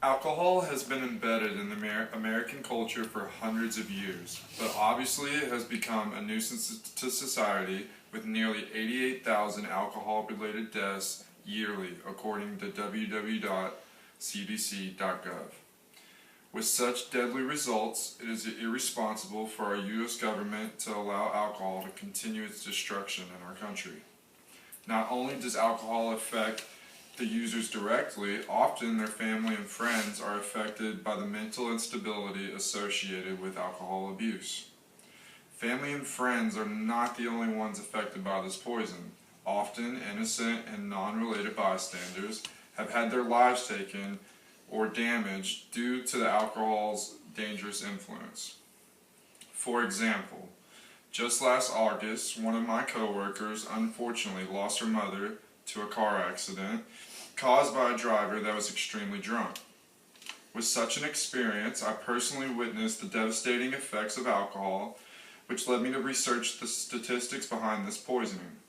Alcohol has been embedded in American culture for hundreds of years, but obviously it has become a nuisance to society with nearly 88,000 alcohol-related deaths yearly, according to www.cdc.gov. With such deadly results, it is irresponsible for our U.S. government to allow alcohol to continue its destruction in our country. Not only does alcohol affect the users directly, often their family and friends are affected by the mental instability associated with alcohol abuse. Family and friends are not the only ones affected by this poison. Often, innocent and non-related bystanders have had their lives taken or damaged due to the alcohol's dangerous influence. For example, just last August, one of my coworkers unfortunately lost her mother to a car accident caused by a driver that was extremely drunk. With such an experience, I personally witnessed the devastating effects of alcohol, which led me to research the statistics behind this poisoning.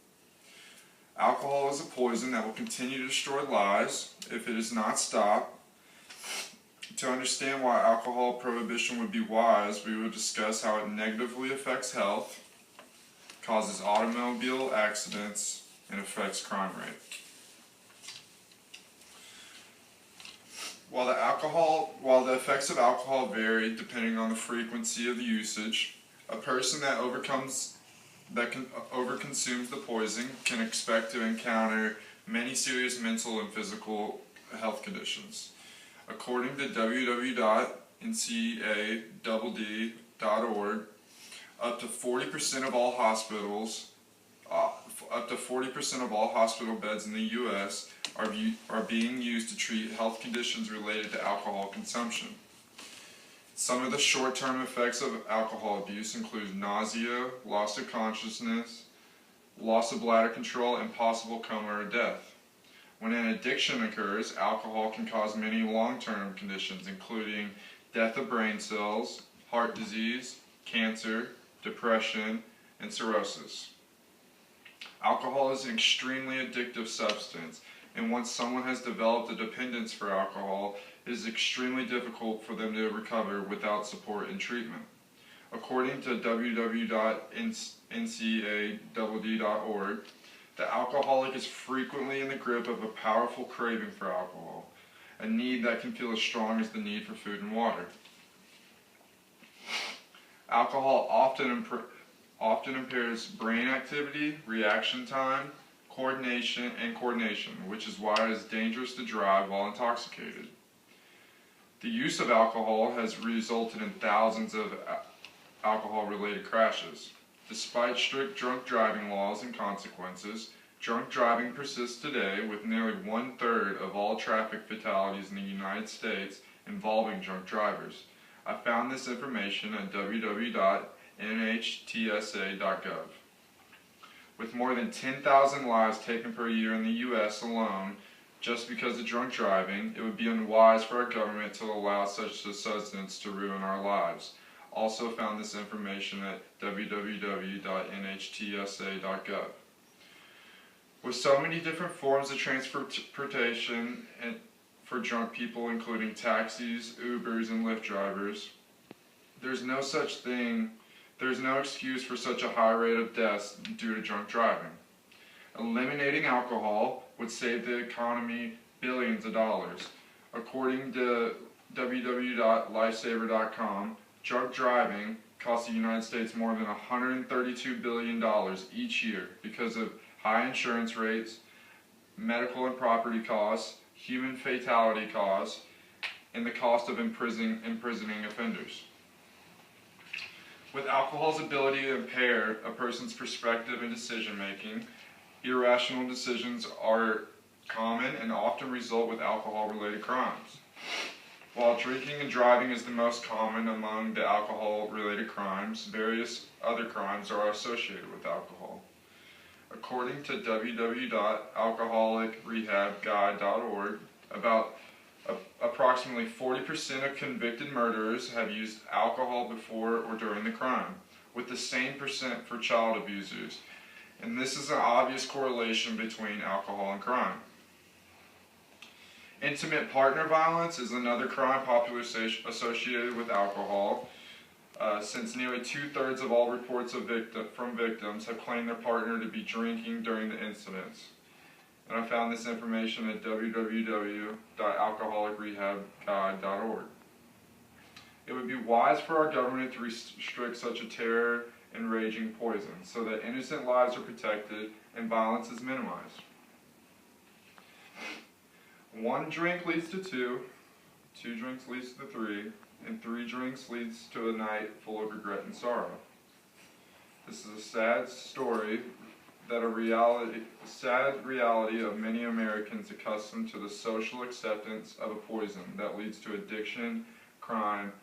Alcohol is a poison that will continue to destroy lives if it is not stopped. To understand why alcohol prohibition would be wise, we will discuss how it negatively affects health, causes automobile accidents, and affects crime rate. While the effects of alcohol vary depending on the frequency of the usage, a person that overconsumes the poison can expect to encounter many serious mental and physical health conditions. According to www.ncadd.org, up to 40% of all hospital beds in the U.S. are being used to treat health conditions related to alcohol consumption. Some of the short-term effects of alcohol abuse include nausea, loss of consciousness, loss of bladder control, and possible coma or death. When an addiction occurs, alcohol can cause many long-term conditions, including death of brain cells, heart disease, cancer, depression, and cirrhosis. Alcohol is an extremely addictive substance, and once someone has developed a dependence for alcohol, it is extremely difficult for them to recover without support and treatment. According to www.ncadd.org, the alcoholic is frequently in the grip of a powerful craving for alcohol, a need that can feel as strong as the need for food and water. Alcohol often impairs brain activity, reaction time, coordination, which is why it is dangerous to drive while intoxicated. The use of alcohol has resulted in thousands of alcohol-related crashes. Despite strict drunk driving laws and consequences, drunk driving persists today, with nearly 1/3 of all traffic fatalities in the United States involving drunk drivers. I found this information at www.nhtsa.gov. With more than 10,000 lives taken per year in the U.S. alone, just because of drunk driving, it would be unwise for our government to allow such a substance to ruin our lives. Also found this information at www.nhtsa.gov. With so many different forms of transportation for drunk people, including taxis, Ubers, and Lyft drivers, there's no excuse for such a high rate of deaths due to drunk driving. Eliminating alcohol would save the economy billions of dollars. According to www.lifesaver.com, drunk driving costs the United States more than $132 billion each year because of high insurance rates, medical and property costs, human fatality costs, and the cost of imprisoning offenders. With alcohol's ability to impair a person's perspective and decision-making, irrational decisions are common and often result with alcohol-related crimes. While drinking and driving is the most common among the alcohol-related crimes, various other crimes are associated with alcohol. According to www.alcoholicrehabguide.org, approximately 40% of convicted murderers have used alcohol before or during the crime, with the same percent for child abusers. And this is an obvious correlation between alcohol and crime. Intimate partner violence is another crime popularly associated with alcohol, since nearly 2/3 of all reports from victims have claimed their partner to be drinking during the incidents. And I found this information at www.alcoholicrehabguide.org. It would be wise for our government to restrict such a terror-enraging poison so that innocent lives are protected and violence is minimized. 1 drink leads to 2, 2 drinks leads to 3, and 3 drinks leads to a night full of regret and sorrow. This is a sad story that sad reality of many Americans accustomed to the social acceptance of a poison that leads to addiction, crime,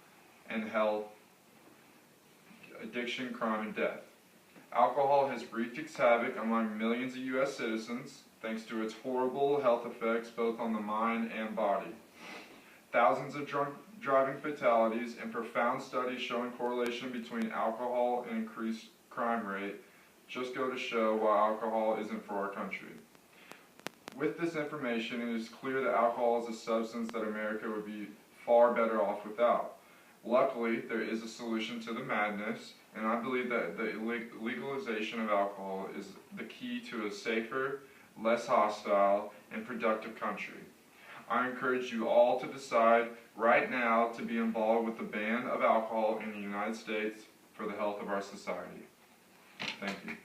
and death. Alcohol has wreaked its havoc among millions of U.S. citizens thanks to its horrible health effects both on the mind and body. Thousands of drunk driving fatalities and profound studies showing correlation between alcohol and increased crime rate just go to show why alcohol isn't for our country. With this information, it is clear that alcohol is a substance that America would be far better off without. Luckily, there is a solution to the madness, and I believe that the legalization of alcohol is the key to a safer, less hostile, and productive country. I encourage you all to decide right now to be involved with the ban of alcohol in the United States for the health of our society. Thank you.